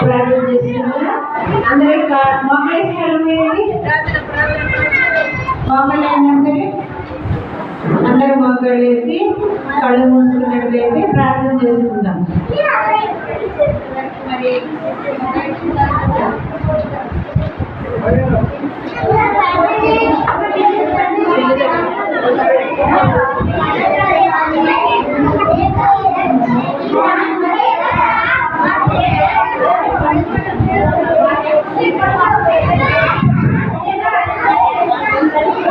ప్రార్థన చేస్తున్నా. అందరూ అందరూ మొక్కలు వేసి కళ్ళు మూసుకున్నట్లయితే ప్రార్థన చేసుకుందాం.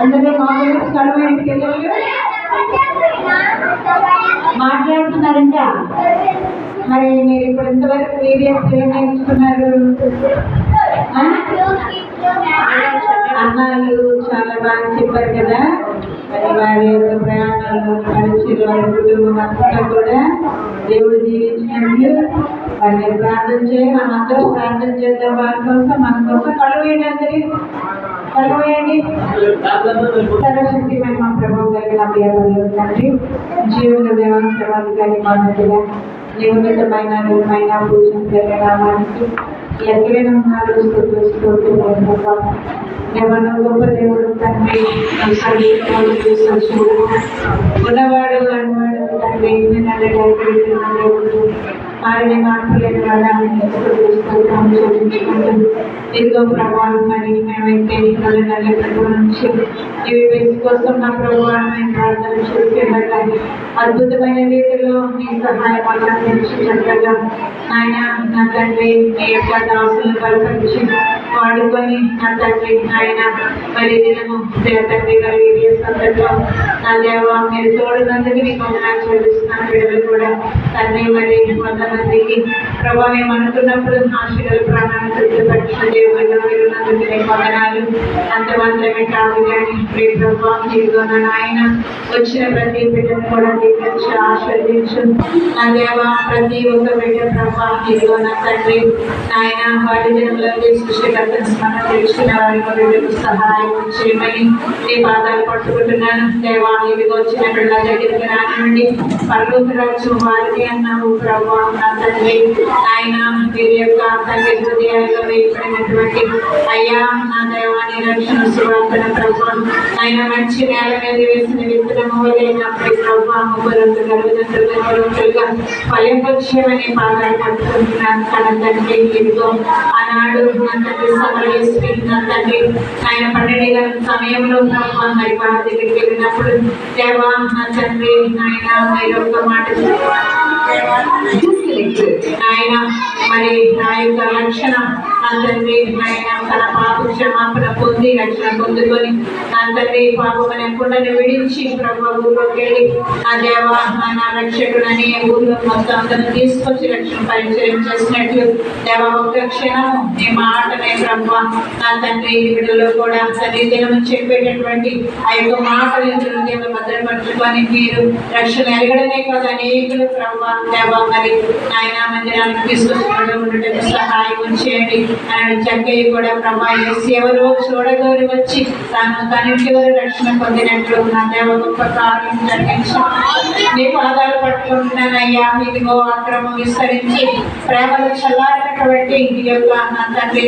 అందరూ మామూలు కడవకి మాట్లాడుతున్నారంట. మరి మీరు ఇప్పుడు ఎంతవరకు వీడియోస్ నేర్చుకున్నారు? అన్నాలు చాలా బాగా చెప్పారు కదా. మరి వారి యొక్క ప్రయాణాలు కలిసి వారి కుటుంబం అంతా కూడా దేవుడు జీవించినట్లు వారిని ప్రార్థన చేయాలి. మనందరూ ప్రార్థన చేద్దాం. వారి కోసం మన కోసం కలువేయండి. అందరి కలువేయండి. సర్వశక్తిమైన మా ప్రభావం కలిగిన అభ్యాసాలు తండ్రి జీవన దేవాధికారి మాదిరిగా నియమితమైన నిర్మైన పూజన కలిగిన నామానికి ఎక్కడైనా ఉన్నారు ఎవరు గొప్ప దేవుడు తండ్రి ఉన్నవాడు అన్నవాడు తండ్రి దేవుడు ఆయన మార్పులేని వాళ్ళని ఇదిగో ప్రభావం మరి మేమైతే నుంచి ఇవి వేసి కోసం నా ప్రభావం ప్రార్థన చేస్తుండగా అద్భుతమైన రీతిలో మీ సహాయం అందించగా ఆయన నా తండ్రి మీ యొక్క దాసులను బలపరిచి వాడుకొని నా తండ్రి ఆయన మరి దినము తండ్రి గారి వీడియోస్ అంతట్లో నా దేవ మీరు తోడునందుకు మీకు వందనాలు చెల్లిస్తున్నాను. బిడ్డలు కూడా తండ్రి మరి కొంతమందికి ప్రభావం అనుకున్నప్పుడు ఆశీర్వాద ప్రాణాన్ని తృప్తిపరిచిన దేవుడు వీరున్నందుకు మీకు వందనాలు. అంత మాత్రమే కాదు కానీ ప్రియ ప్రభావం ఇదిగో ఆయన వచ్చిన ప్రతి బిడ్డను కూడా దీవించి ఆశీర్వదించు నా దేవ. ప్రతి ఒక్క బిడ్డ ప్రభావం ఇదిగో నా తండ్రి ఆయన వారి దినంలో సృష్టికర్తను స్మరణ తెలుసుకున్న వారి బిడ్డకు సహాయం చేయమని నీ పాదాలు పట్టుకుంటున్నాను దేవా. ఇదిగో వచ్చిన బిడ్డల దగ్గరికి రానివ్వండి. పరలోక రాజ్యం వారిది అన్నావు ప్రభావం నా తండ్రి ఆయన వీరి యొక్క తండ్రి హృదయాల్లో వేయబడినటువంటి అయ్యా నా దేవాన్ని రక్షణ సువార్తన ప్రభావం ఆయన మంచి నేల మీద వేసిన విత్తనము వలైనప్పుడు ప్రభావం గురంత గర్భదంతులుగా ఫలింపక్షేమని పాదాలు పట్టుకుంటున్నాను కడ తండ్రి. ఇదిగో ఆనాడు నా తండ్రి సమరవేసి నా తండ్రి ఆయన 12 గంటల సమయంలో ప్రభావం మరి వారి దగ్గరికి వెళ్ళినప్పుడు దేవా నా తండ్రి ఆయన మీరు ఒక్క మాట ఆయన మరి నా యొక్క లక్షణం నా తండ్రి ఆయన తన పాప క్షమాపణ పొంది రక్షణ పొందుకొని నా తండ్రి పాపమనే కుండని విడించి ప్రభు ఊళ్ళోకి వెళ్ళి నా దేవ నా రక్షకుడని ఊళ్ళో మొత్తం అందరిని తీసుకొచ్చి రక్షణ పరిచయం చేసినట్లు దేవ ఒక్క క్షణము నీ మాటనే ప్రభు నా తండ్రి వీడిలో కూడా తండ్రి దినము చెప్పేటటువంటి ఆ యొక్క మాటలు హృదయంలో భద్రపరచుకొని మీరు రక్షణ ఎరగడమే కాదు అనేకులు ప్రభు దేవ మరి ఆయన మందిరానికి తీసుకొచ్చి ఉండటం సహాయం చేయండి. ఆయన చక్కయ్య కూడా ప్రభా ఎవరు చూడగోరు వచ్చి తనకి రక్షణ పొందినట్లు నా దేవ గొప్ప కార్యం జరిగించి నీ పాదాలు పట్టుకుంటున్నానయ్యా. ఇదిగో అక్రమం విస్తరించి ప్రేమలు చల్లారినటువంటి ఈ యొక్క నా తండ్రి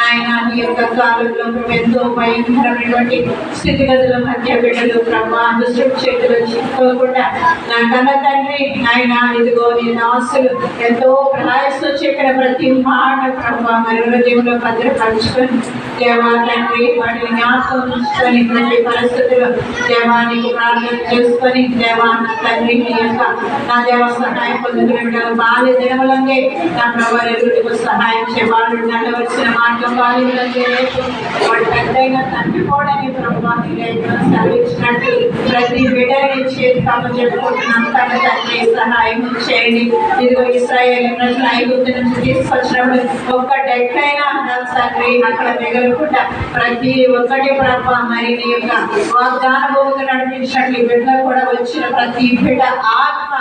ఆయన ఈ యొక్క కాలంలో ఎంతో భయంకరమైనటువంటి స్థితిగతుల మధ్య బిడ్డలు ప్రభా దుష్టు చేతులు చిక్కుకోకుండా నా కన్న తండ్రి ఆయన ఇదిగో నీ దాసులు ఎంతో ప్రయాసతో చెప్పిన ప్రతి మాట ప్రభా మరి హృదయంలో భద్రపరుచుకొని దేవా తండ్రి వాటిని జ్ఞాపకం ఉంచుకొని ప్రతి పరిస్థితుల్లో దేవానికి ప్రార్థన చేసుకొని దేవా నా తండ్రి నీ యొక్క నా దేవ సహాయం పొందుతున్న బాల్య దినములంగే నా ప్రభావ ఎదుటికి సహాయం చేవాళ్ళు నడవలసిన మార్గం బాల్యంలో వాడు పెద్దయిన తండ్రి కూడా నీ ప్రభావ సెలవిచ్చినట్టు ప్రతి బిడ్డని చేతి తమ చెప్పుకుంటున్నాం తన తండ్రి సహాయం చేయండి. ఇదిగో ఇశ్రాయేలు ప్రజలు ఐగుప్తు నుంచి తీసుకొచ్చినప్పుడు ఒక్క డెక్క ఒక్కటైనా నా తండ్రి అక్కడ మిగలకుండా ప్రతి ఒక్కటి ప్రభా మరి నీ యొక్క వాగ్దాన భూమికి నడిపించినట్లు ఈ బిడ్డ కూడా వచ్చిన ప్రతి బిడ్డ ఆత్మ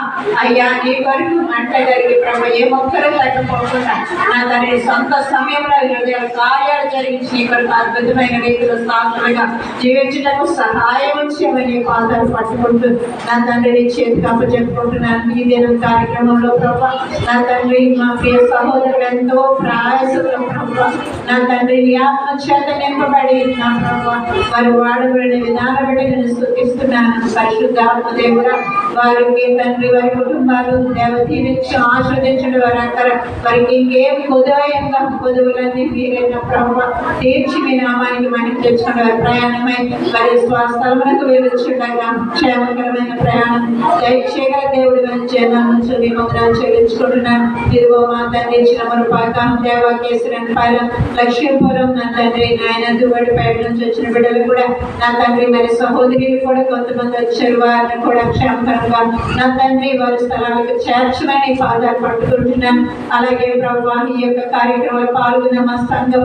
అయ్యా నీ వరకు మంట జరిగి ప్రభా ఏ మొక్కలు తగ్గిపోకుండా నా తండ్రి సొంత సమయంలో హృదయ కార్యాలు జరిగించి నీ వరకు అద్భుతమైన రీతిలో సాక్షులుగా జీవించడానికి సహాయం చేయమని పాదాలు పట్టుకుంటూ నా తండ్రి నీ చేతికి అప్పచెప్పుకుంటున్నాను. ఈ దినం కార్యక్రమంలో ప్రభా నా తండ్రి మా ప్రియ సహోదరులు ఎంతో ప్రయాసంలో ప్రభా నా తండ్రి నీ ఆత్మ చేత నింపబడి నా ప్రభా వారు వాడబడిన విధానం బట్టి నేను స్తుతిస్తున్నాను. పరిశుద్ధాత్మ దేవుడా వారికి తండ్రి వారి కుటుంబాలు దేవ దీవించి ఆస్వాదించండి. వారికి ఇంకేం కొదువైందా కొదువులన్నీ మీరైన ప్రభా తీర్చి మీ నామానికి మనకి తెచ్చుకుని వారి ప్రయాణమై వారి స్వస్థలములకు వెళ్ళుచుండగా క్షేమకరమైన ప్రయాణం దయచేయగల దేవుడి మంచి నుంచి మీ ముద్రాలు చెల్లించుకుంటున్నాను. ఇదిగో మా తండ్రి ఇచ్చిన మన పాకం దేవ కేసరన్ పాలెం లక్ష్మీపురం నా తండ్రి నాయన దువ్వడిపేట నుంచి వచ్చిన బిడ్డలు కూడా నా తండ్రి మరి సహోదరులు కూడా కొంతమంది వచ్చారు. వారిని కూడా క్షేమకరంగా నా తండ్రి వారి స్థలాలకు చేర్చమని పాదాలు పట్టుకుంటున్నాను. అలాగే ప్రభా ఈ యొక్క కార్యక్రమంలో పాల్గొన్న మా సంఘం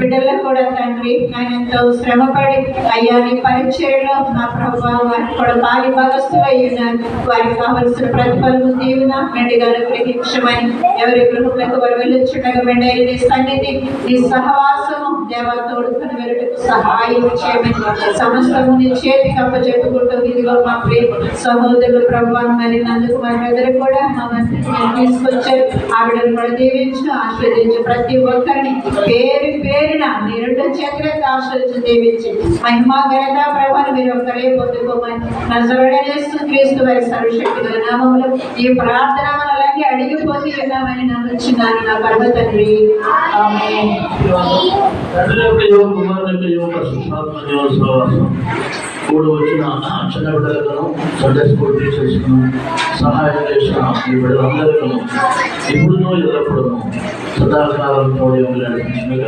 బిడ్డలకు కూడా తండ్రి ఆయన ఎంతో శ్రమపడి అయ్యా నీ పరిచయంలో నా ప్రభా వారికి కూడా పాలి భాగస్తులు అయ్యున్నారు. వారికి కావలసిన ప్రతిఫలము దీవున మెండుగా గ్రహించమని ఎవరి గృహంలోకి వారు వెళ్ళొచ్చుండగా మెండైన నీ సన్నిధి నీ సహవాసము దేవ తోడుకుని వెళ్ళటకు సహాయం చేయమని సమస్తము నీ చేతికి అప్పచెప్పుకుంటూ ఇదిగో మా ప్రియ సహోదరులు ప్రభా మరి నందుకు మన ఎదురు కూడా మా మంత్రిని తీసుకొచ్చారు. ఆవిడను కూడా దీవించు ఆస్వాదించు. ప్రతి ఒక్కరిని పేరు పేరున నీ రెండు చేతులకి ఆస్వాదించి దీవించి మహిమా ఘనత ప్రభావం మీరు ఒక్కరే పొందుకోమని నజరుడనేస్తూ క్రీస్తు వారి సర్వశక్తి గల నామములో ఈ ప్రార్థన మనల్ని అడిగిపోతూ ఉన్నామని నమ్ముచున్నాను నా పరమ తండ్రి. ఆమేన్. కూడా వచ్చిన చిన్న బిడ్డలను సండే స్కూల్ టీచర్స్ను సహాయం చేసిన ఈ బిడ్డలందరికీ ఇప్పుడు ఎల్లప్పుడూ సదాకాలంతో నడిపించిన